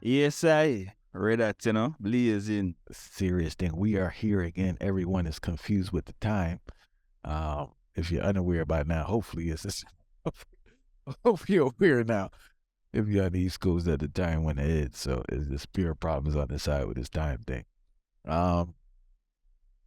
Yes, I read that, blazing. Serious thing. We are here again. Everyone is confused with the time. If you're unaware by now, hopefully it's hope you're aware now. If you're on the East Coast at the time when it is, so it's the spirit problems on the side with this time thing. Um,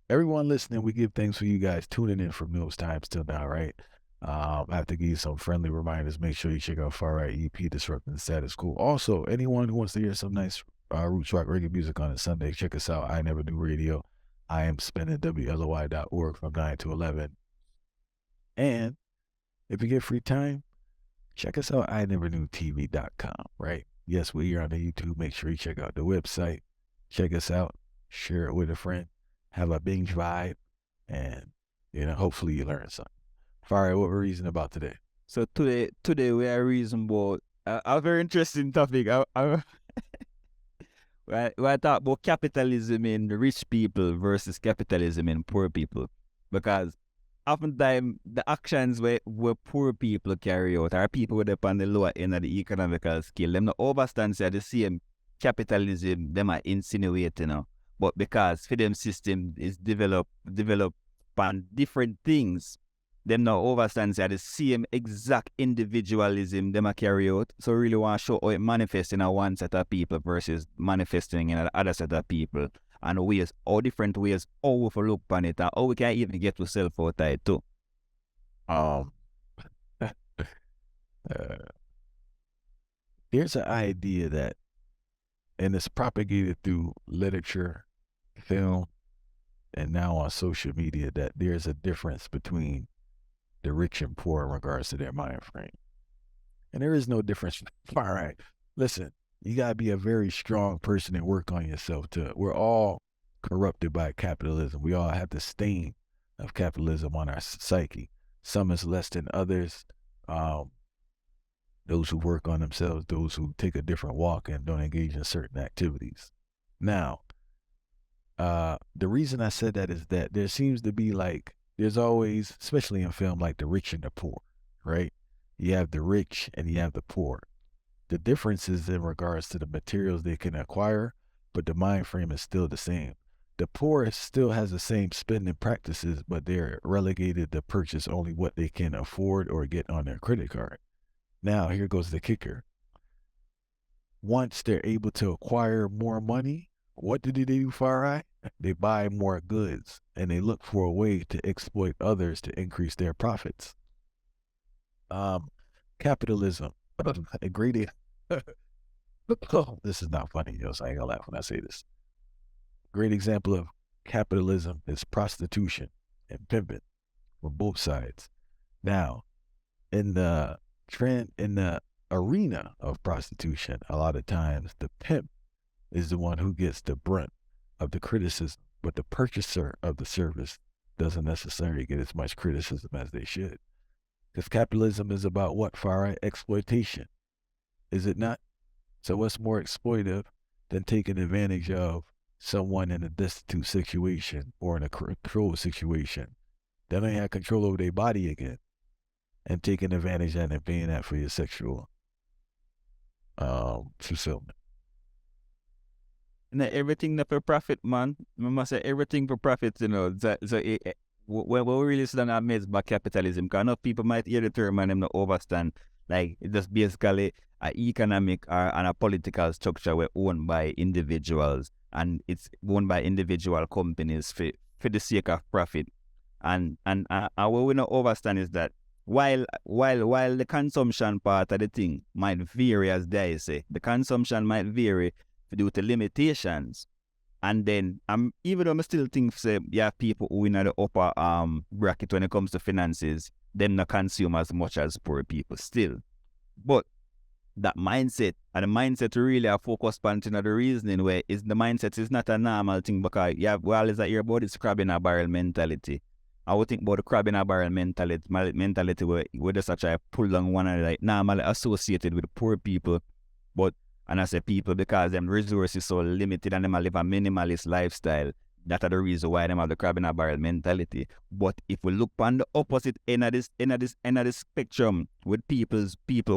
Everyone listening, we give thanks for you guys tuning in from those times till now, right? I have to give you some friendly reminders. Make sure you check out Far Right EP, Disrupting the Status Quo. Also, anyone who wants to hear some nice roots rock reggae music on a Sunday, check us out. I Never Do Radio. I am spinning WLOI.org from 9 to 11. And if you get free time, check us out, INeverKnewTV.com, right? Yes, we're here on the YouTube. Make sure you check out the website. Check us out. Share it with a friend. Have a binge vibe. And, hopefully you learn something. Fari, what we're reasoning about today? So today we are reasoning about a very interesting topic. We talk about capitalism in the rich people versus capitalism in poor people. Because oftentimes the actions where poor people carry out are people with up on the lower end of the economical scale. Them not overstand say the same capitalism them are insinuating, but because for them system is developed on different things, them not overstand say the same exact individualism them a carry out. So really want to show how it manifests in a one set of people versus manifesting in another set of people. And ways, all different ways, how we look upon it, and how we can even get to self-out it too. There's an idea that, and it's propagated through literature, film, and now on social media, that there's a difference between the rich and poor in regards to their mind frame. And there is no difference. All right, listen. You got to be a very strong person and work on yourself we're all corrupted by capitalism. We all have the stain of capitalism on our psyche. Some is less than others. Those who work on themselves, those who take a different walk and don't engage in certain activities. Now, the reason I said that is that there seems to be there's always, especially in film, like the rich and the poor, right? You have the rich and you have the poor. The difference is in regards to the materials they can acquire, but the mind frame is still the same. The poor still has the same spending practices, but they're relegated to purchase only what they can afford or get on their credit card. Now, here goes the kicker. Once they're able to acquire more money, what do they do, Farai? They buy more goods, and they look for a way to exploit others to increase their profits. Capitalism. A great this is not funny, so I ain't gonna laugh when I say this. Great example of capitalism is prostitution and pimping from both sides. Now, in the arena of prostitution, a lot of times the pimp is the one who gets the brunt of the criticism, but the purchaser of the service doesn't necessarily get as much criticism as they should. Because capitalism is about what, Farah? Exploitation. Is it not? So what's more exploitive than taking advantage of someone in a destitute situation or in a control situation? They don't have control over their body again, and taking advantage of that and paying that for your sexual fulfillment. And everything that for profit, man. I must say everything for profit, when we really sit down amazed by capitalism, because enough people might hear the term and them not understand. Like, it's just basically an economic and a political structure we're owned by individuals, and it's owned by individual companies for the sake of profit. And what we don't understand is that while the consumption part of the thing might vary, as they say, the consumption might vary due to limitations. And then, even though I still think, say, you have people who in the upper bracket when it comes to finances, them not consume as much as poor people still. But that mindset, and the mindset really are focused on the reasoning where is the mindset is not a normal thing, because you have, well, is that hear about this crab in a barrel mentality. I would think about the crab in a barrel mentality where they such a pull down one and like normally associated with poor people, but and I say people because them resources so limited and them live a minimalist lifestyle. That are the reason why them have the crab in a barrel mentality. But if we look on the opposite end of this spectrum with people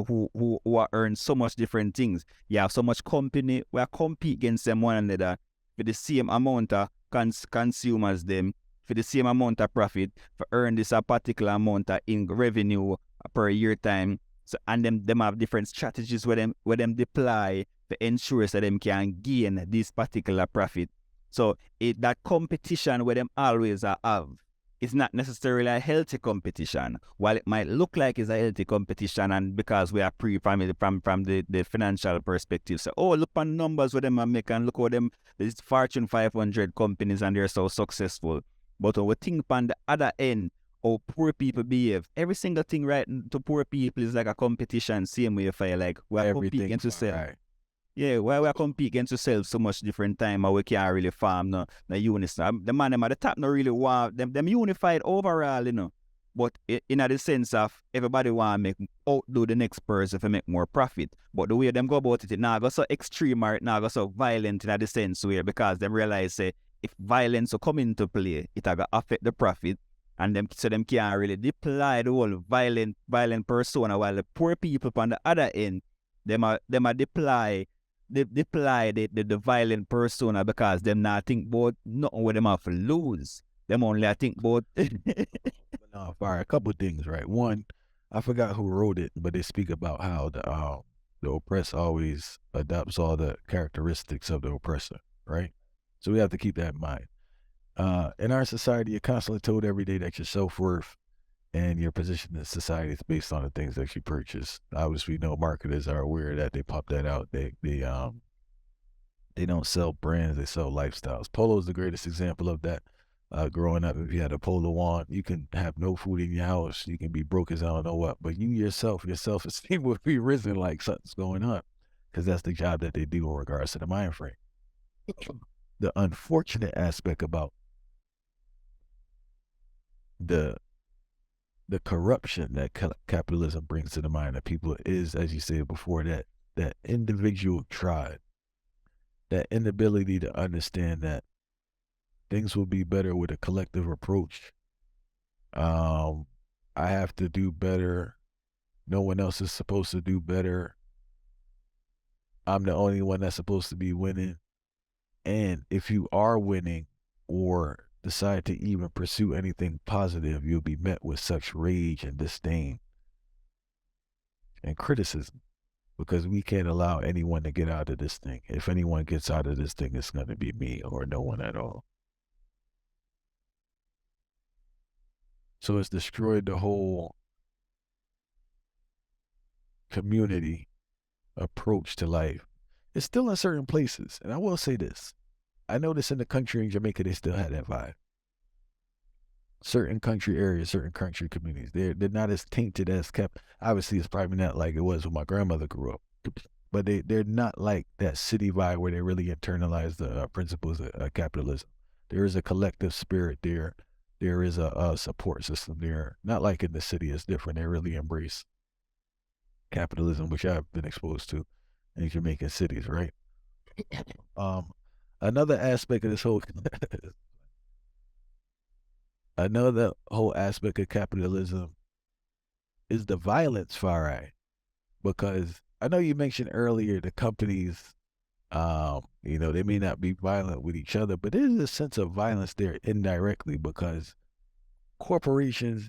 who are earn so much different things, you have so much company, we are compete against them one another for the same amount of consumers them, for the same amount of profit, for earn this a particular amount of in revenue per year time. So and them have different strategies where them deploy to ensure that them can gain this particular profit. So that competition where them always have, it's not necessarily a healthy competition. While it might look like it's a healthy competition, and because we are from the financial perspective, so look on numbers where them are making, look how them these Fortune 500 companies and they're so successful. But when we think on the other end, how poor people behave, every single thing right to poor people is like a competition. Same way, if I like we're competing to sell. Right. Yeah, why we are competing to sell so much different time, and we can't really farm no units. The man them at the top not really want them unified overall, you know. But in the sense of everybody want to make outdo the next person to make more profit. But the way them go about it now go so extreme or it now go so violent in the sense where because them realize say if violence will come into play, it will affect the profit. And them so them can't really deploy the whole violent persona, while the poor people on the other end, them are deploy the violent persona because them not think about nothing where them have to lose. Them only think about no, fire a couple things, right? One, I forgot who wrote it, but they speak about how the oppressed always adopts all the characteristics of the oppressor, right? So we have to keep that in mind. In our society, you're constantly told every day that your self-worth and your position in society is based on the things that you purchase. Obviously, marketers are aware that they pop that out. They don't sell brands, they sell lifestyles. Polo is the greatest example of that. Growing up, if you had a polo on, you can have no food in your house. You can be broke as I don't know what, but your self-esteem will be risen like something's going on, because that's the job that they do in regards to the mind frame. The unfortunate aspect about the corruption that capitalism brings to the mind of people is, as you said before, that individual tribe, that inability to understand that things will be better with a collective approach. I have to do better. No one else is supposed to do better. I'm the only one that's supposed to be winning. And if you are winning or decide to even pursue anything positive, you'll be met with such rage and disdain and criticism, because we can't allow anyone to get out of this thing. If anyone gets out of this thing, it's going to be me or no one at all. So it's destroyed the whole community approach to life. It's still in certain places. And I will say this. I noticed in the country in Jamaica, they still had that vibe. Certain country areas, certain country communities, they're not as tainted as obviously it's probably not like it was when my grandmother grew up, but they're not like that city vibe where they really internalize the principles of capitalism. There is a collective spirit there. There is a support system there. Not like in the city, it's different. They really embrace capitalism, which I've been exposed to in Jamaican cities, right? Another aspect of this whole aspect of capitalism is the violence, Farai, because I know you mentioned earlier the companies, they may not be violent with each other, but there's a sense of violence there indirectly, because corporations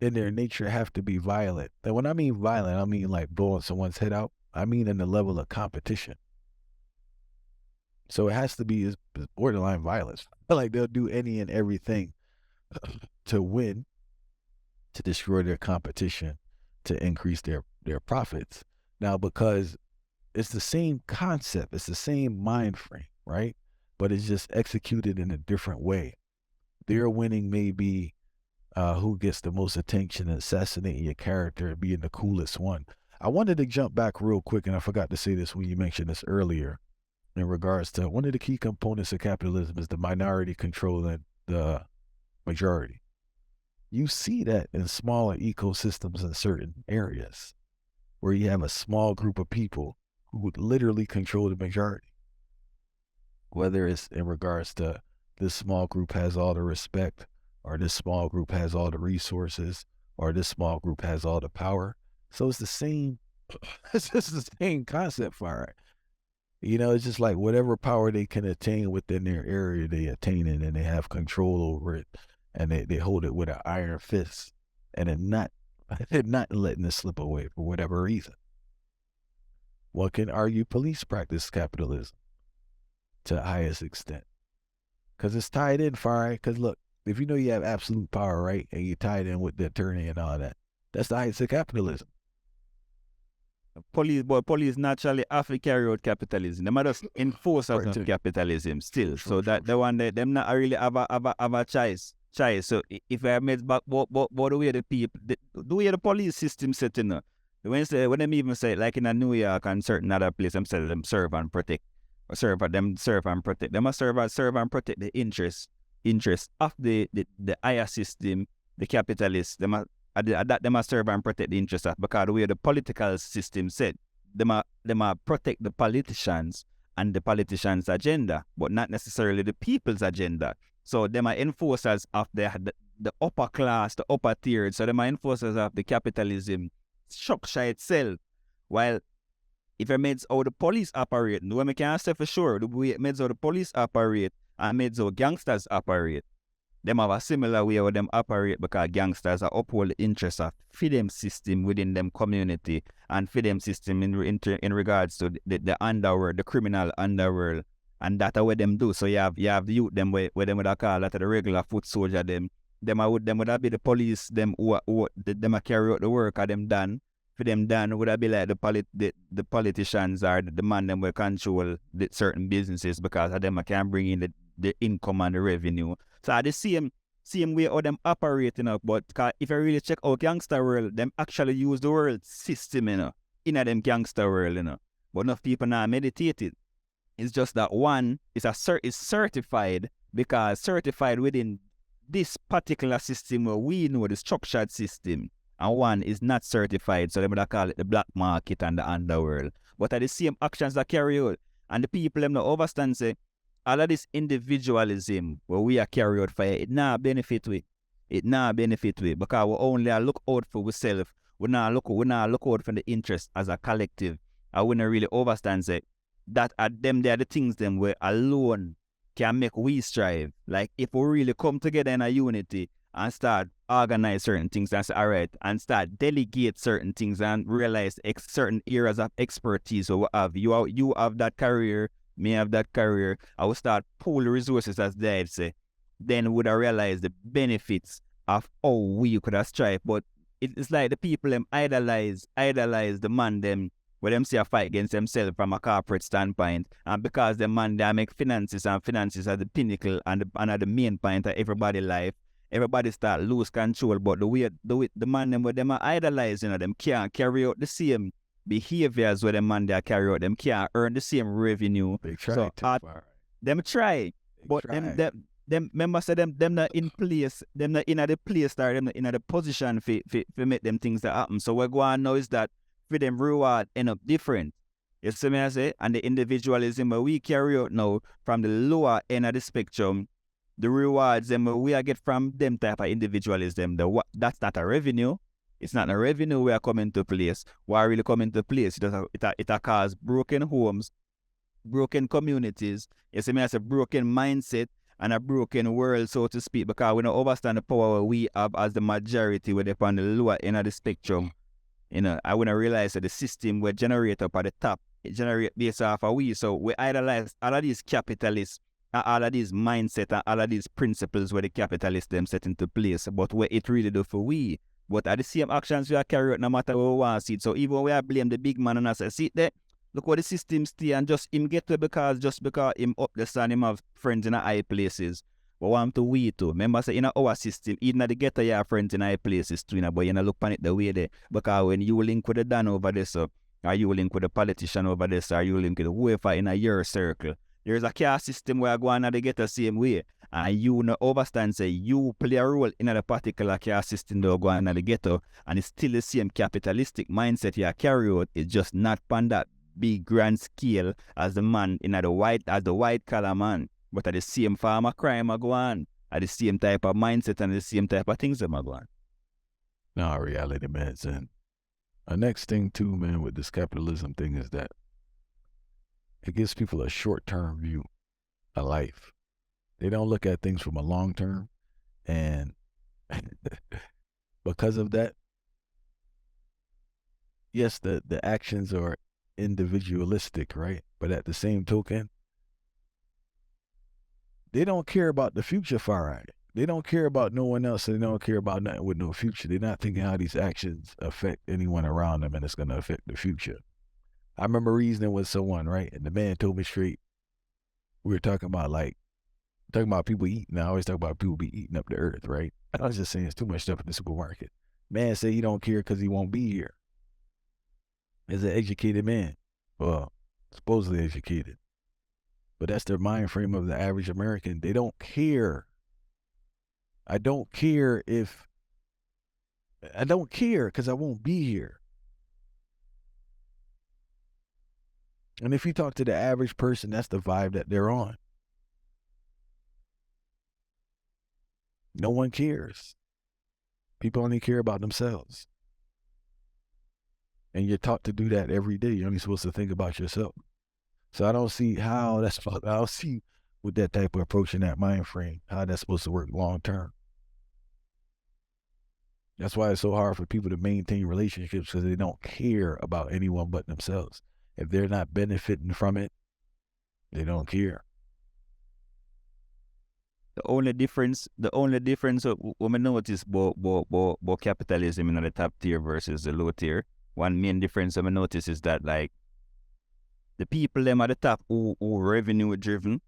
in their nature have to be violent. And when I mean violent, I mean like blowing someone's head out. I mean in the level of competition. So it has to be borderline violence. Like they'll do any and everything to win, to destroy their competition, to increase their profits. Now, because it's the same concept, it's the same mind frame, right? But it's just executed in a different way. Their winning may be who gets the most attention, assassinating your character, and being the coolest one. I wanted to jump back real quick, and I forgot to say this when you mentioned this earlier, in regards to one of the key components of capitalism is the minority controlling the majority. You see that in smaller ecosystems in certain areas where you have a small group of people who would literally control the majority, whether it's in regards to this small group has all the respect, or this small group has all the resources, or this small group has all the power. So it's the same, it's just the same concept for it. It's just like whatever power they can attain within their area, they attain it, and they have control over it, and they hold it with an iron fist, and they're not letting it slip away for whatever reason. One can argue police practice capitalism to the highest extent, because it's tied in, Farai. Because look, if you have absolute power, right, and you tied in with the attorney and all that, that's the heights of capitalism. Police naturally have to carry out capitalism. They must enforce of capitalism still. So that the one that them not really have a choice. So if I made back, what the way the people, the way the police system setting up. When them even say, like in New York and certain other places, them say them serve and protect, or serve and protect. They must serve and protect the interest of the higher system, the capitalists. They must serve and protect the interests of, because the way the political system said, they must protect the politicians and the politicians' agenda, but not necessarily the people's agenda. So they are enforcers of the upper class, the upper tier. So they are enforcers of the capitalism structure itself. While if it makes how the police operate, no one can say for sure, the way it makes how the police operate and makes how gangsters operate, them have a similar way how them operate, because gangsters are uphold the interests of freedom system within them community and freedom system in regards to the underworld, the criminal underworld, and that's what them do. So you have the youth them where them would call that the regular foot soldier them would be the police them who them carry out the work of them done. For them done would be like the politicians or the man them will control the certain businesses, because of them can bring in the income and the revenue. So the same way how them operate, but if you really check out gangster world, them actually use the world system, in them gangster world, But enough people now meditate it. It's just that one is certified, because certified within this particular system where we know the structured system, and one is not certified, so they would call it the black market and the underworld. But are the same actions that carry out, and the people them not overstand say, all of this individualism where we are carried out for it not benefit we. It not benefit we, because we only look out for ourselves. We not look out for the interest as a collective. I wouldn't really overstand say that at them they are the things them where alone can make we strive. Like if we really come together in a unity and start organize certain things and say, all right, and start delegate certain things and realize certain areas of expertise or what have you have that career, me have that career, I will start pool resources, as they'd say. Then would I realize the benefits of how we could have strive. But it's like the people them idolize the man them where them see a fight against themselves from a corporate standpoint, and because the man they make finances, and finances are the pinnacle and the main point of everybody's life, everybody start lose control. But the man them where them are idolizing, them can't carry out the same behaviors where the man they carry out, them can't earn the same revenue. They try so them try, but them remember say them not in place, them not in the place, or them not in the position for make them things that happen. So what going on now is that for them reward end up different. You see me I say? And the individualism that we carry out now from the lower end of the spectrum, the rewards them we are get from them type of individualism, that's not a revenue. It's not a revenue we are coming to place. What really coming to place, it cause broken homes, broken communities. You see me I say broken mindset and a broken world, so to speak, because we don't understand the power we have as the majority when they're on the lower end of the spectrum. I wouldn't realize that the system we generate up at the top, it generate based off of we. So we idolize all of these capitalists, all of these mindset, and all of these principles where the capitalists them set into place, but what it really do for we. But at the same actions we are carrying out no matter what we want to see it. So even when we are blame the big man and I say, see there, look what the system stay, and just him get to because him up the sun, him have friends in the high places. But want to we too. Remember say in our system, even at the ghetto you have friends in high places too, but you know look on it the way there. Because when you link with the Dan over there, so or you link with the politician over there, or you link with whoever in your circle, there's a caste system where I go on at the ghetto same way. And you no overstand say you play a role in a particular caste system that go on at the ghetto, and it's still the same capitalistic mindset you carry out. It's just not on that big grand scale as the man in the white collar man. But at the same form of crime I go on. At the same type of mindset and the same type of things that I go on. No, reality, man. And the next thing too, man, with this capitalism thing is that it gives people a short-term view of life. They don't look at things from a long term, and because of that, yes, the actions are individualistic, right? But at the same token, they don't care about the future far right. They don't care about no one else, and they don't care about nothing with no future. They're not thinking how these actions affect anyone around them, and it's going to affect the future. I remember reasoning with someone, right? And the man told me straight, we were talking about people eating. I always talk about people be eating up the earth, right? I was just saying it's too much stuff in the supermarket. Man said he don't care because he won't be here. As an educated man, well, supposedly educated, but that's their mind frame of the average American. They don't care. I don't care because I won't be here. And if you talk to the average person, that's the vibe that they're on. No one cares. People only care about themselves. And you're taught to do that every day. You're only supposed to think about yourself. So I don't see how I don't see with that type of approach in that mind frame, how that's supposed to work long term. That's why it's so hard for people to maintain relationships, because they don't care about anyone but themselves. If they're not benefiting from it, they don't care. The only difference what I notice about capitalism in the top tier versus the low tier, one main difference I notice is that like the people them at the top who revenue driven,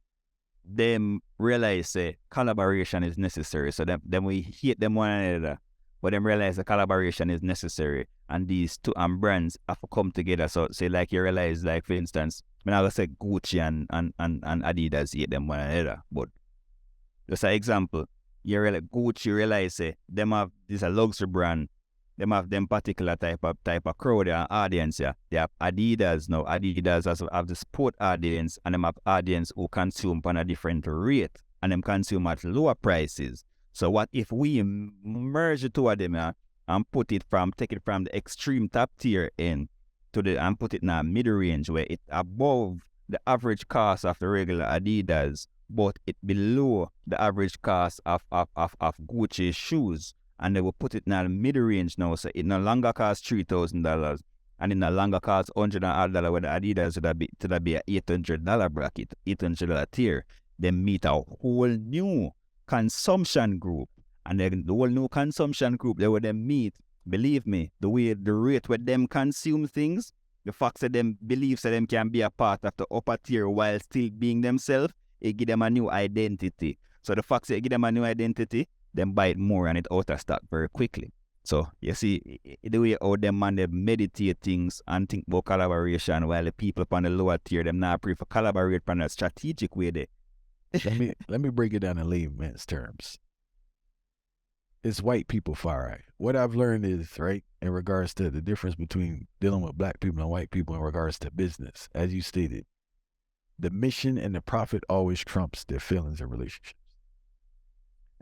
them realize say collaboration is necessary. So them we hate them one another, but them realize the collaboration is necessary, and these two brands have to come together. So say like you realize, like for instance, I'm not gonna say Gucci and Adidas hate them one another, but just an example, Gucci realize say them have this a luxury brand. Them have them particular type of crowd and audience. Yeah, they have Adidas now. Adidas also have the sport audience, and them have audience who consume on a different rate, and them consume at lower prices. So what if we merge the two of them and take it from the extreme top tier end and put it in a mid range where it above the average cost of the regular Adidas, but it below the average cost of Gucci shoes. And they will put it in a mid-range now, so it no longer costs $3,000, and it no longer costs $100 with the Adidas to be a $800 bracket, $800 tier. They meet a whole new consumption group, and then the whole new consumption group, they will then meet, believe me, the rate where them consume things, the fact that them believe that them can be a part of the upper tier while still being themselves, it give them a new identity. So the fact that it give them a new identity, them buy it more and it out of stock very quickly. So you see the way how them man they meditate things and think about collaboration, while the people on the lower tier them not prefer collaborate on a strategic way there. Let me break it down in layman's terms. It's white people far right. What I've learned is, right, in regards to the difference between dealing with black people and white people in regards to business, as you stated, the mission and the profit always trumps their feelings and relationships.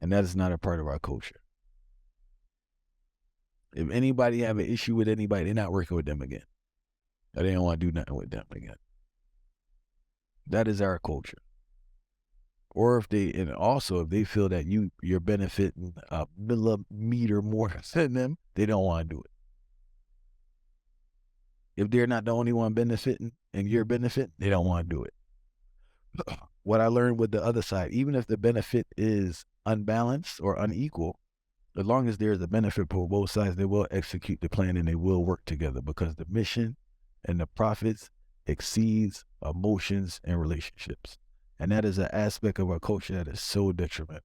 And that is not a part of our culture. If anybody have an issue with anybody, they're not working with them again. Or they don't want to do nothing with them again. That is our culture. Or if they feel that you're benefiting a millimeter more than them, they don't want to do it. If they're not the only one benefiting and you're benefiting, they don't want to do it. What I learned with the other side, even if the benefit is unbalanced or unequal, as long as there's a benefit for both sides, they will execute the plan and they will work together, because the mission and the profits exceeds emotions and relationships. And that is an aspect of our culture that is so detrimental.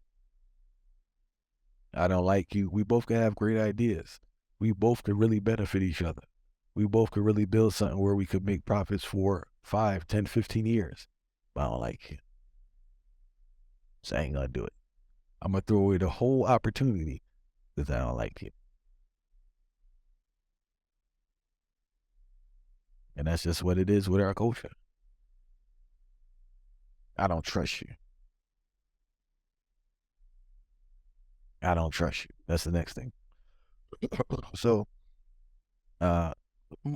I don't like you. We both can have great ideas. We both could really benefit each other. We both could really build something where we could make profits for 5, 10, 15 years. But I don't like you. So I ain't gonna do it. I'm gonna throw away the whole opportunity because I don't like you. And that's just what it is with our culture. I don't trust you. I don't trust you. That's the next thing. So,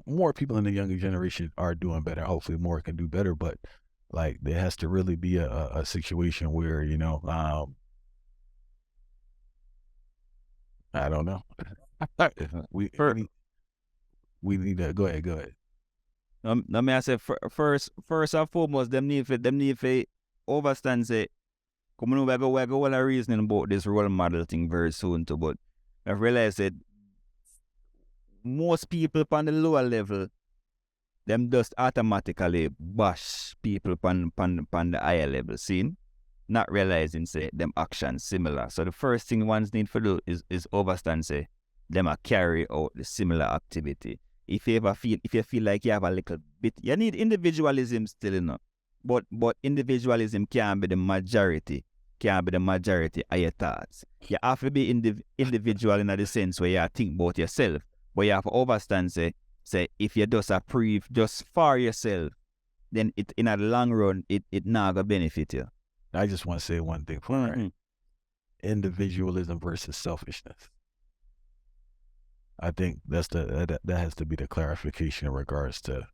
more people in the younger generation are doing better. Hopefully more can do better, but like there has to really be a situation where, I don't know. we, For, we, we need to go ahead. I mean, I say first and foremost, them need for overstand say, come on, we go all a reasoning about this role model thing very soon too, but I realize that most people on the lower level, them just automatically bash people on the higher level, seen? Not realizing say them actions similar. So the first thing ones need to do is overstand say them a carry out the similar activity. If you feel like you have a little bit, you need individualism still, but individualism can't be the majority. Can't be the majority of your thoughts. You have to be individual in the sense where you think about yourself, but you have to overstand say if you just approve just for yourself, then it in the long run it not gonna benefit you. I just want to say one thing for individualism versus selfishness. I think that has to be the clarification in regards to,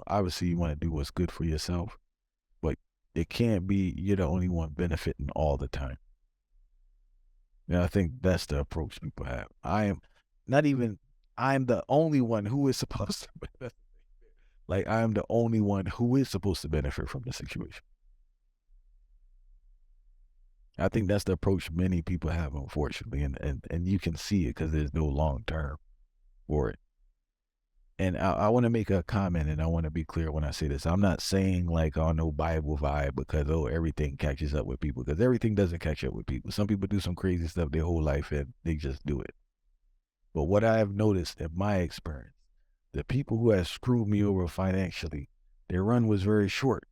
obviously you want to do what's good for yourself, but it can't be you're the only one benefiting all the time. I think that's the approach people have. I'm the only one who is supposed to benefit. Like I'm the only one who is supposed to benefit from the situation. I think that's the approach many people have, unfortunately, and you can see it because there's no long term for it. And I want to make a comment, and I want to be clear when I say this. I'm not saying like on no Bible vibe because everything catches up with people, because everything doesn't catch up with people. Some people do some crazy stuff their whole life and they just do it. But what I have noticed in my experience, the people who have screwed me over financially, their run was very short.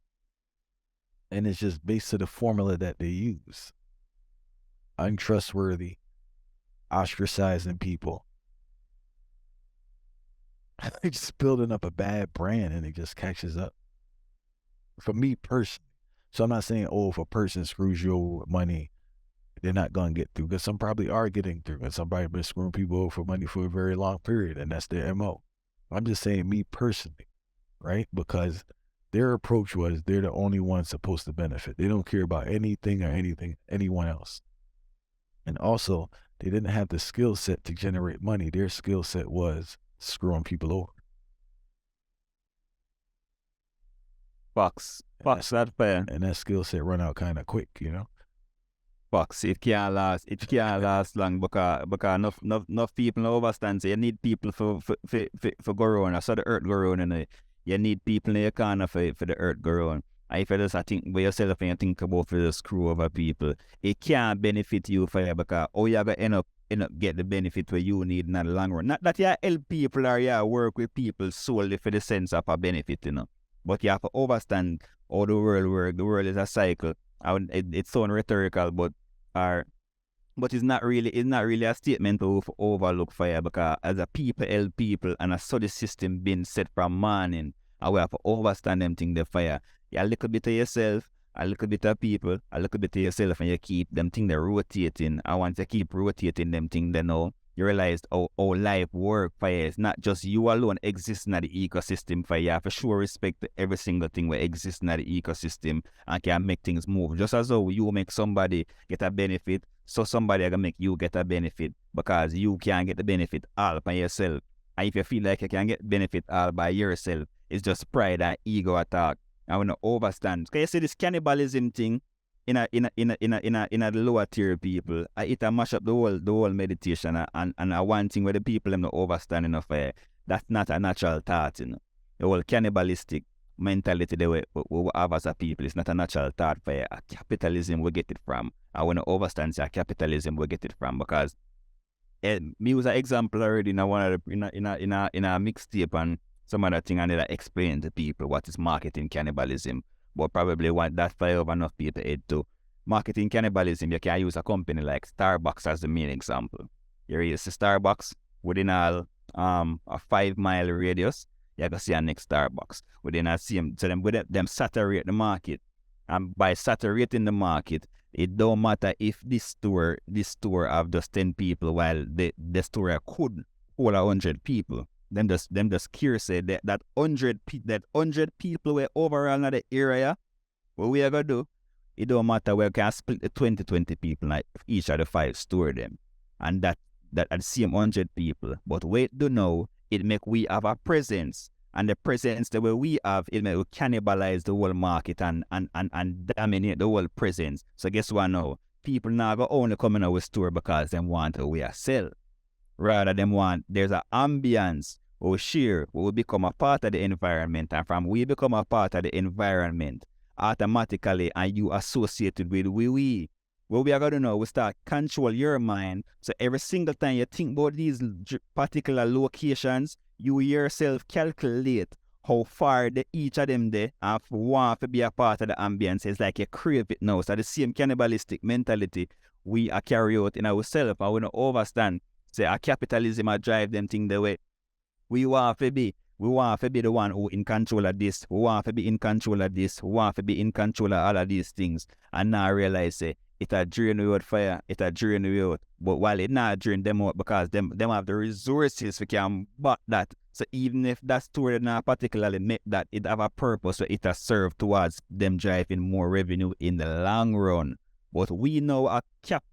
And it's just based on the formula that they use. Untrustworthy, ostracizing people. They're just building up a bad brand and it just catches up. For me personally. So I'm not saying, if a person screws you over with money, they're not going to get through, because some probably are getting through, and somebody been screwing people over for money for a very long period, and that's their MO. I'm just saying me personally, right? Because their approach was they're the only ones supposed to benefit. They don't care about anything or anyone else. And also, they didn't have the skill set to generate money. Their skill set was screwing people over. Fox, that fair. And that skill set run out kind of quick, Fox, it can't last long because enough people overstand. So you need people for go around. I saw the earth go around, and you need people in your corner for the earth go around. And if you just think by yourself and you think about for the screw over people, it can't benefit you for you, because you're gonna end up get the benefit where you need in the long run. Not that you help people or you work with people solely for the sense of a benefit, but you have to understand how the world works. The world is a cycle. It sounds rhetorical, but it's not really a statement to overlook for you, because as a people help people, and I saw the system being set from morning, and we have to understand them things the fire. You a little bit of yourself, a little bit of people, a little bit of yourself, and you keep them things they rotating. I want to keep rotating them things they know. You realize how life work for you. It's not just you alone existing in the ecosystem for you. You have to show respect to every single thing that exists in the ecosystem and can make things move. Just as though you make somebody get a benefit, so somebody can make you get a benefit, because you can't get the benefit all by yourself. And if you feel like you can get benefit all by yourself, it's just pride and ego attack. I want to overstand. Because you see this cannibalism thing in a lower tier people, it mash up the whole meditation, and one thing where the people them not overstand enough. That's not a natural thought, The whole cannibalistic mentality we have as a people, it's not a natural thought for a capitalism we get it from. I want to overstand a capitalism we get it from, because me use an example already in one of the, in a mixtape and some other thing, and I explain to people what is marketing cannibalism. But probably want that fly over enough people head to. Marketing cannibalism, you can use a company like Starbucks as the main example. You use Starbucks within a 5-mile radius, you can see a next Starbucks. Within a same, so them saturate the market. And by saturating the market, It don't matter if this store have just 10 people while the store could hold 100 people. Them just curious say that 100 people were overall in the area. What we are gonna do? It don't matter, we can split the 20 people like each of the 5 store them. And that at the same 100 people. But wait do know, it make we have a presence. And the presence the way we have, it may cannibalize the whole market and dominate the whole presence. So guess what now? People now go only come in our store because them want to we are sell. Rather them want there's an ambience or share, we will become a part of the environment. And from we become a part of the environment, automatically and you associated with we. What we are going to know, we start control your mind. So every single time you think about these particular locations, you yourself calculate how far each of them there and want to be a part of the ambience. It's like you crave it now. So the same cannibalistic mentality we are carry out in ourselves and we don't overstand. Say our capitalism are drive them thing the way. We want to be the one who in control of this. We want to be in control of this. We want to be in control of all of these things. And now I realize say it a drain you out fire, it a drain you out. But while it not drain them out because them have the resources we can back that. So even if that story not particularly make that, it have a purpose so it has served towards them driving more revenue in the long run. But we know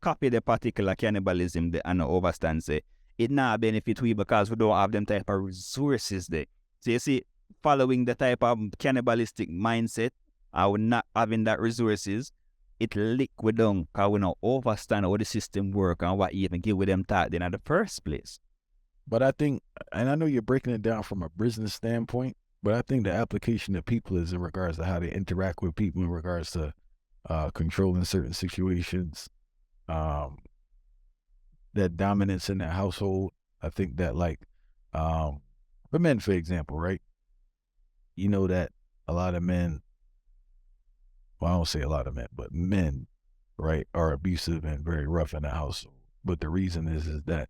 copy the particular cannibalism and overstand say it not benefit we because we don't have them type of resources there. So you see, following the type of cannibalistic mindset, or not having that resources, it lick we down because we don't understand how the system work and what even give with them thought in the first place. But I think, and I know you're breaking it down from a business standpoint, but I think the application to people is in regards to how they interact with people in regards to controlling certain situations, that dominance in the household. I think that like, for men, for example, right? You know that a lot of men, well, I don't say a lot of men, but men, right, are abusive and very rough in the household. But the reason is that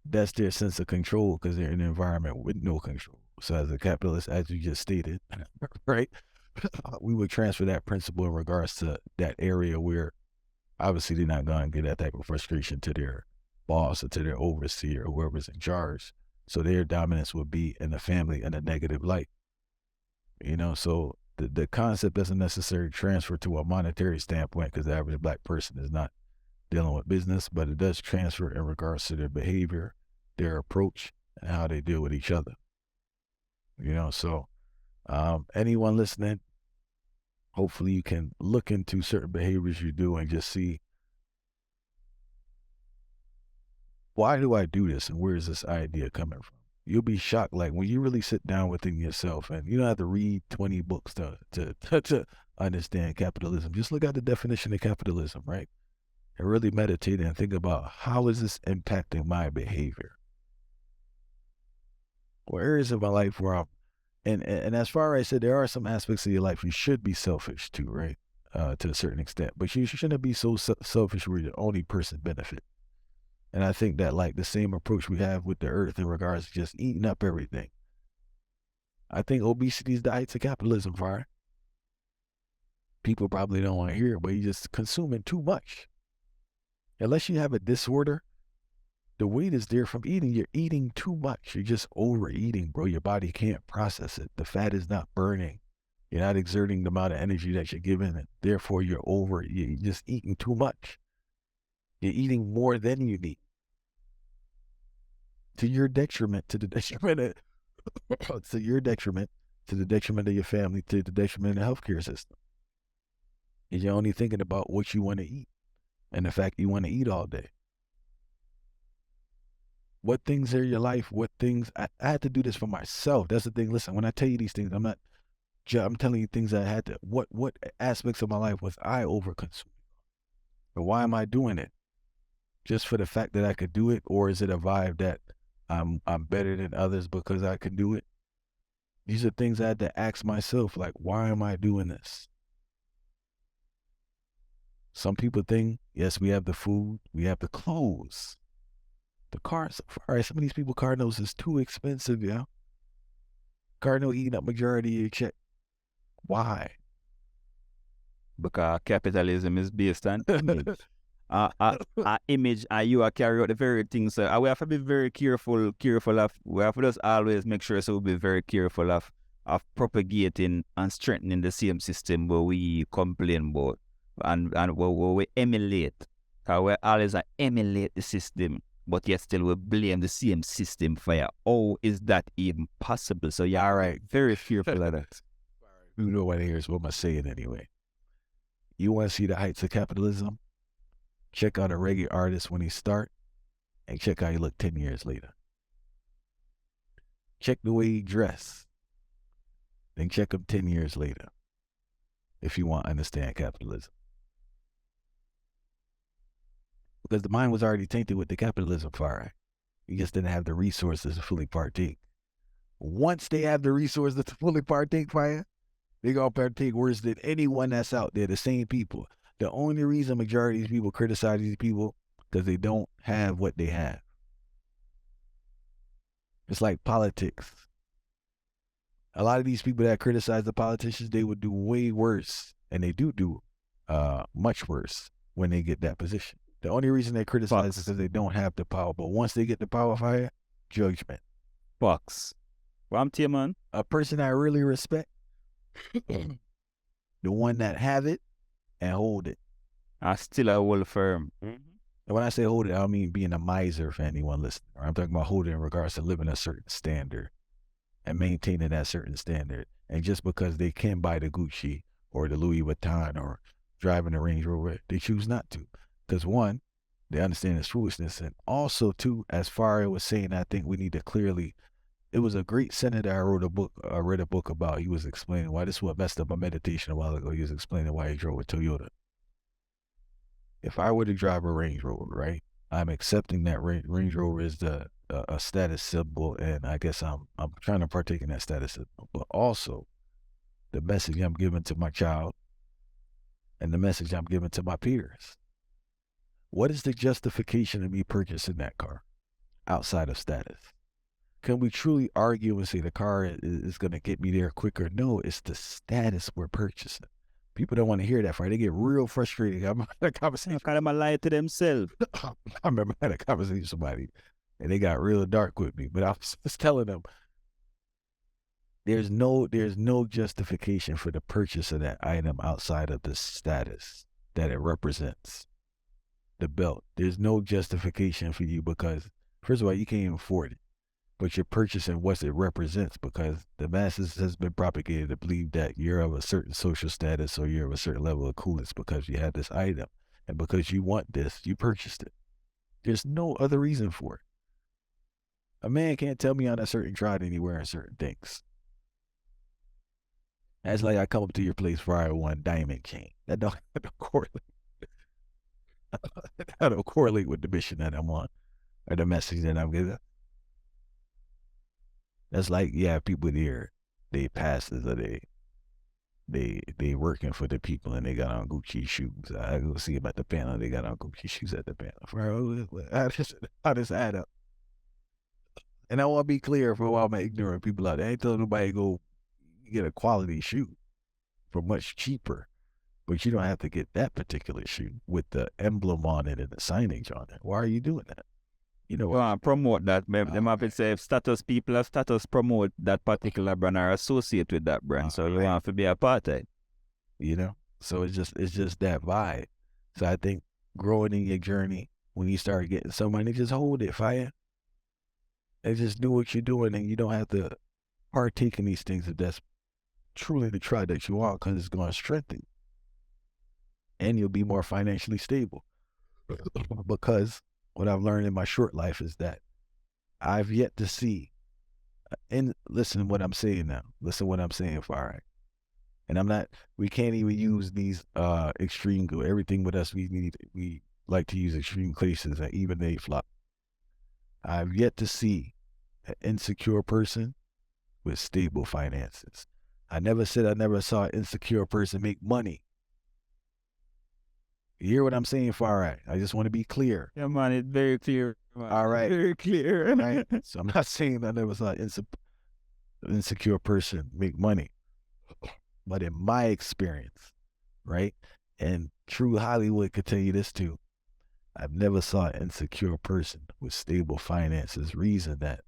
that's their sense of control because they're in an environment with no control. So as a capitalist, as you just stated, right, we would transfer that principle in regards to that area where obviously they're not going to get that type of frustration to their boss or to their overseer or whoever's in charge. So their dominance would be in the family in a negative light. You know, so the concept doesn't necessarily transfer to a monetary standpoint because the average black person is not dealing with business, but it does transfer in regards to their behavior, their approach, and how they deal with each other. You know, so anyone listening, hopefully you can look into certain behaviors you do and just see, why do I do this and where is this idea coming from? You'll be shocked, like when you really sit down within yourself, and you don't have to read 20 books to understand capitalism. Just look at the definition of capitalism, right? And really meditate and think about, how is this impacting my behavior? Or areas of my life where I'm, and as far as I said, there are some aspects of your life you should be selfish to, right? To a certain extent, but you shouldn't be so selfish where the only person benefit. And I think that like the same approach we have with the earth in regards to just eating up everything. I think obesity is the heights of capitalism, Fire. People probably don't want to hear it, but you're just consuming too much. Unless you have a disorder, the weight is there from eating. You're eating too much. You're just overeating, bro. Your body can't process it. The fat is not burning. You're not exerting the amount of energy that you're giving it. Therefore, you're just eating too much. You're eating more than you need. To your detriment, to the detriment of your family, to the detriment of the healthcare system. And you're only thinking about what you want to eat and the fact you want to eat all day. What things are your life? What things, I had to do this for myself. That's the thing. Listen, when I tell you these things, I'm telling you things I had to, what aspects of my life was I over consuming? But why am I doing it? Just for the fact that I could do it? Or is it a vibe that I'm better than others because I can do it? These are things I had to ask myself, like, why am I doing this? Some people think, yes, we have the food, we have the clothes, the cars. All right, some of these people, car notes is too expensive, yeah. Car note eating up majority of your check. Why? because capitalism is based on image. Image, and you are carry out the very things. So we have to be very careful of. We have to just always make sure so we be very careful of propagating and strengthening the same system where we complain about and where we emulate. Because we always emulate the system, but yet still we blame the same system for it. How is that even possible? So yeah, all right, very fearful of that. You know what here's what I'm saying anyway. You want to see the heights of capitalism? Check out a reggae artist when he start, and check how he look 10 years later. Check the way he dress, then check him 10 years later, if you want to understand capitalism. Because the mind was already tainted with the capitalism fire. You just didn't have the resources to fully partake. Once they have the resources to fully partake fire, they gonna partake worse than anyone that's out there, the same people. The only reason majority of these people criticize these people because they don't have what they have. It's like politics. A lot of these people that criticize the politicians, they would do way worse, and they do much worse when they get that position. The only reason they criticize is because they don't have the power. But once they get the power fire, judgment. Fox. Well, I'm to you, man. A person I really respect, the one that have it and hold it. I still a whole firm. And when I say hold it, I don't mean being a miser for anyone listening. I'm talking about holding in regards to living a certain standard and maintaining that certain standard. And just because they can buy the Gucci or the Louis Vuitton or driving a Range Rover, they choose not to. Because one, they understand its foolishness. And also, two, as Faria was saying, I think we need to clearly, it was a great senator I read a book about. He was explaining why, this is what messed up my meditation a while ago. He was explaining why he drove a Toyota. If I were to drive a Range Rover, right, I'm accepting that Range Rover is a status symbol, and I guess I'm trying to partake in that status symbol. But also, the message I'm giving to my child and the message I'm giving to my peers. What is the justification of me purchasing that car outside of status? Can we truly argue and say the car is going to get me there quicker? No, it's the status we're purchasing. People don't want to hear that, right? They get real frustrated. I remember a conversation. Kind of lie to themselves. I remember I had a conversation with somebody, and they got real dark with me. But I was just telling them, there's no justification for the purchase of that item outside of the status that it represents. The belt. There's no justification for you because, first of all, you can't even afford it. But you're purchasing what it represents because the masses has been propagated to believe that you're of a certain social status or you're of a certain level of coolness because you have this item. And because you want this, you purchased it. There's no other reason for it. A man can't tell me on a certain tried anywhere in certain things. That's like I come up to your place for I want diamond chain. That don't correlate. That don't correlate with the mission that I'm on or the message that I'm giving. That's like, yeah, people there, they pastors or they working for the people and they got on Gucci shoes. I go see about the panel, they got on Gucci shoes at the panel. How does add up? And I want to be clear for all my ignorant people out there. I ain't telling nobody to go get a quality shoe for much cheaper. But you don't have to get that particular shoe with the emblem on it and the signage on it. Why are you doing that? You know, well, promote that. Them have to say if status people have status promote that particular brand or associate with that brand. So you have to be a part of it. You know? So it's just that vibe. So I think growing in your journey, when you start getting some money, just hold it, fire. And just do what you're doing, and you don't have to partake in these things if that's truly the try that you want, because it's going to strengthen you. And you'll be more financially stable. Because what I've learned in my short life is that I've yet to see, and listen to what I'm saying now. Listen to what I'm saying, Fire. And we can't even use these extreme, everything with us, we like to use extreme cases, and even they flop. I've yet to see an insecure person with stable finances. I never said I never saw an insecure person make money. You hear what I'm saying, Far Right? I just want to be clear. Yeah, man, it's very clear. Man. All right. Very clear. Right? So I'm not saying I never saw an insecure person make money. But in my experience, right, And true Hollywood could tell you this too. I've never saw an insecure person with stable finances reason that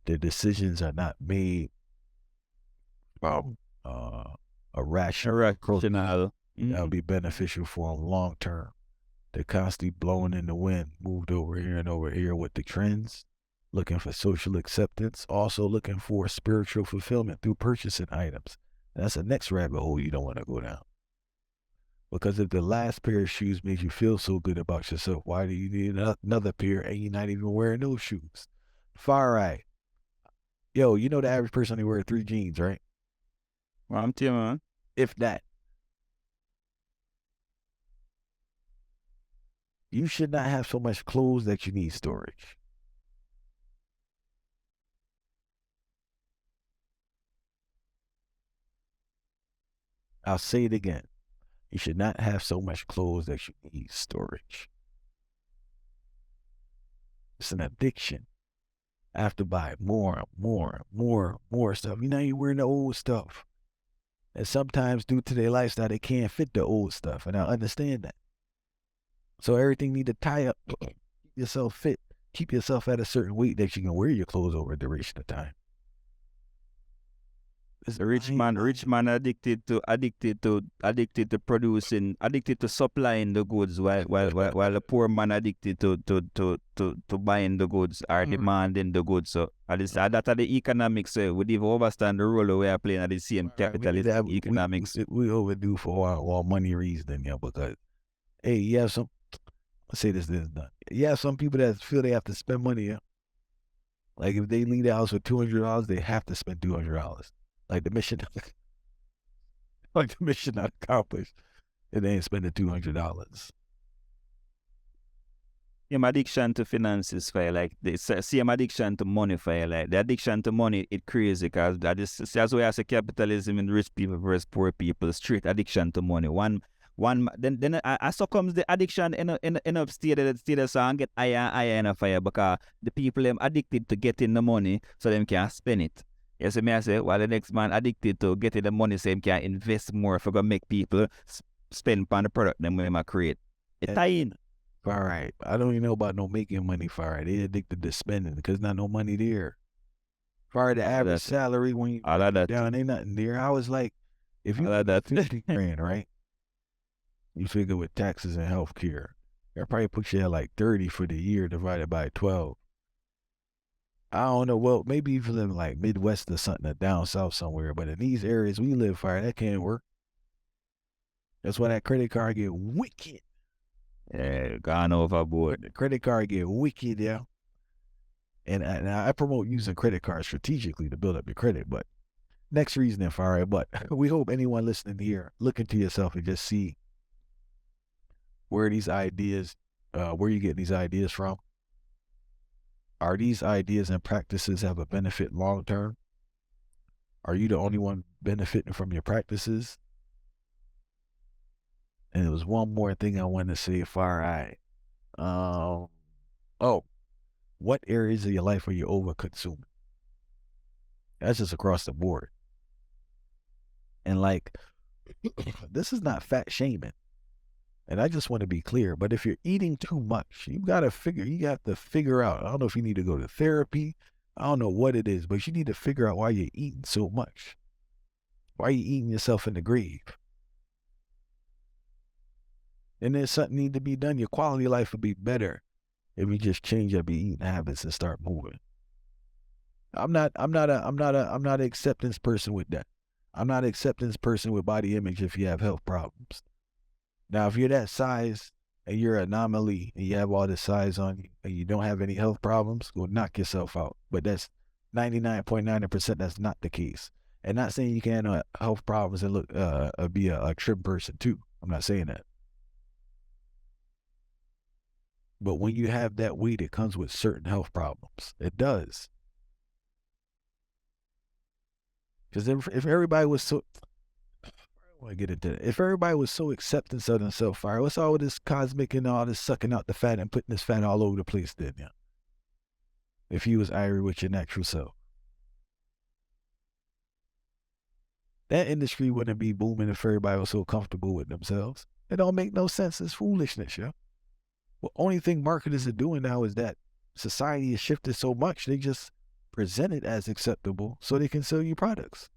their decisions are not made from a rational approach Rational. that'll be beneficial for them long term. They're constantly blowing in the wind, moved over here and over here with the trends, looking for social acceptance, also looking for spiritual fulfillment through purchasing items. And that's the next rabbit hole you don't want to go down. Because if the last pair of shoes makes you feel so good about yourself, why do you need another pair and you're not even wearing those shoes? Far right. Yo, you know the average person only wears 3 jeans, right? Well, I'm telling you, man. If that. You should not have so much clothes that you need storage. I'll say it again. You should not have so much clothes that you need storage. It's an addiction. I have to buy more stuff. You know, you're wearing the old stuff. And sometimes due to their lifestyle, they can't fit the old stuff. And I understand that. So everything need to tie up, keep yourself fit, keep yourself at a certain weight that you can wear your clothes over a duration of time. The rich man addicted to producing, addicted to supplying the goods, while the poor man addicted to buying the goods or demanding the goods. So that's the economics. We need to understand the role we are playing at the same capitalist economics. We overdue for our money reasoning, yeah, because hey, you have some. Let's say this is done. You have some people that feel they have to spend money. Yeah? Like if they leave the house with $200, they have to spend $200. Like the mission not accomplished, and they ain't spending $200. Same addiction to finances, fire like the same addiction to money, fire like the addiction to money. It crazy because that's why I say capitalism in rich people versus poor people. Straight addiction to money. Then I succumbs the addiction in up state so and get higher and higher in a fire because the people them addicted to getting the money so them can spend it. You see me I say, while the next man addicted to getting the money so him can invest more for gonna make people spend on the product them we might create. It tie in. All right. I don't even know about no making money for it. They addicted to spending because not no money there. For the average salary when you down, ain't nothing there. I was like, if you that 50 grand, right? You figure with taxes and health care, that probably puts you at like 30 for the year divided by 12. I don't know. Well, maybe if you live in like Midwest or something, or down south somewhere, but in these areas we live, fire, that can't work. That's why that credit card get wicked. Yeah, gone overboard. The credit card get wicked, yeah. And I promote using credit cards strategically to build up your credit, but next reasoning, fire. But we hope anyone listening here, look into yourself and just see where these ideas, where you get these ideas from. Are these ideas and practices have a benefit long term? Are you the only one benefiting from your practices? And there was one more thing I wanted to say, far right. What areas of your life are you over consuming? That's just across the board. And like, this is not fat shaming. And I just want to be clear, but if you're eating too much, you have to figure out, I don't know if you need to go to therapy, I don't know what it is, but you need to figure out why you're eating so much. Why are you eating yourself in the grave? And there's something need to be done. Your quality of life would be better if you just change up your eating habits and start moving. I'm not an acceptance person with that. I'm not an acceptance person with body image if you have health problems. Now, if you're that size and you're an anomaly and you have all this size on you and you don't have any health problems, go knock yourself out. But that's 99.9% that's not the case. And not saying you can't have health problems and look be a trim person too. I'm not saying that. But when you have that weight, it comes with certain health problems. It does. Because if everybody was so... I want to get into that. If everybody was so acceptance of themselves, fire, what's all this cosmic and all this sucking out the fat and putting this fat all over the place then, yeah? If you was irie with your natural self. That industry wouldn't be booming if everybody was so comfortable with themselves. It don't make no sense. It's foolishness, yo. The only thing marketers are doing now is that society has shifted so much, they just present it as acceptable so they can sell you products.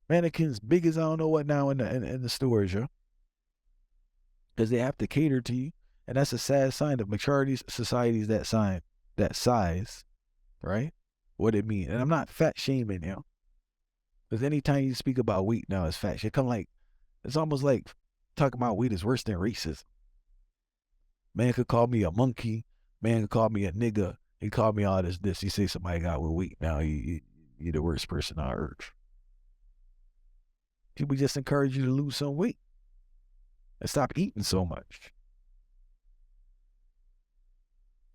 Mannequins big as I don't know what now in the stores, yo. Because they have to cater to you. And that's a sad sign of majority societies that size, right? What it mean. And I'm not fat shaming, yo. Because anytime you speak about weight now, it's fat. It's almost like talking about weight is worse than racism. Man could call me a monkey. Man could call me a nigga. He called me all this. He say somebody got with weight. Now you're the worst person on earth. People just encourage you to lose some weight and stop eating so much.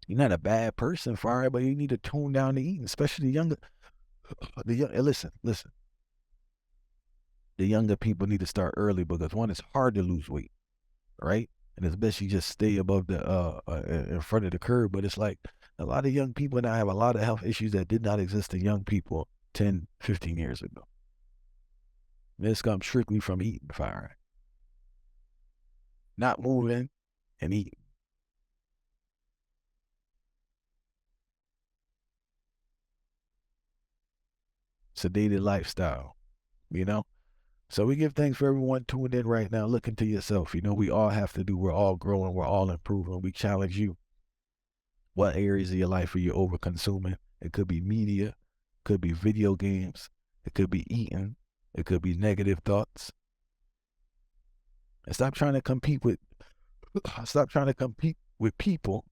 You're not a bad person, Fire, but you need to tone down the eating, especially the younger. Listen. The younger people need to start early because one, it's hard to lose weight, right? And it's best you just stay above the in front of the curve. But it's like a lot of young people now have a lot of health issues that did not exist in young people 10, 15 years ago. And this comes strictly from eating, Fire. Not moving and eating. Sedated lifestyle, you know? So we give thanks for everyone tuned in right now. Look into yourself. You know, we all have to do. We're all growing. We're all improving. We challenge you. What areas of your life are you over consuming? It could be media. It could be video games. It could be eating. It could be negative thoughts. And stop trying to compete with people. Stop trying to compete with people,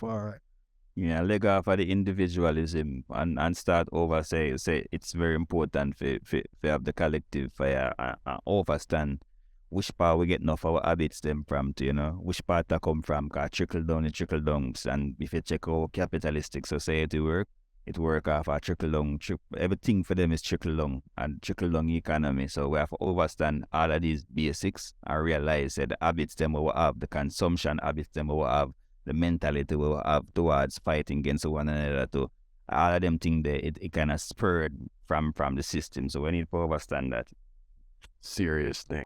all right. Yeah, let go of the individualism and start over say it's very important for have the collective for understand which part we get enough our habits them from to, you know, which part that come from, cause trickle downs. And if you check how capitalistic society work, it work off a trickle down, everything for them is trickle down and trickle down economy. So we have to understand all of these basics and realize that the habits them we will have, the consumption habits them we will have, the mentality we will have towards fighting against one another too. All of them things there, it kind of spurred from the system. So we need to understand that. Serious thing.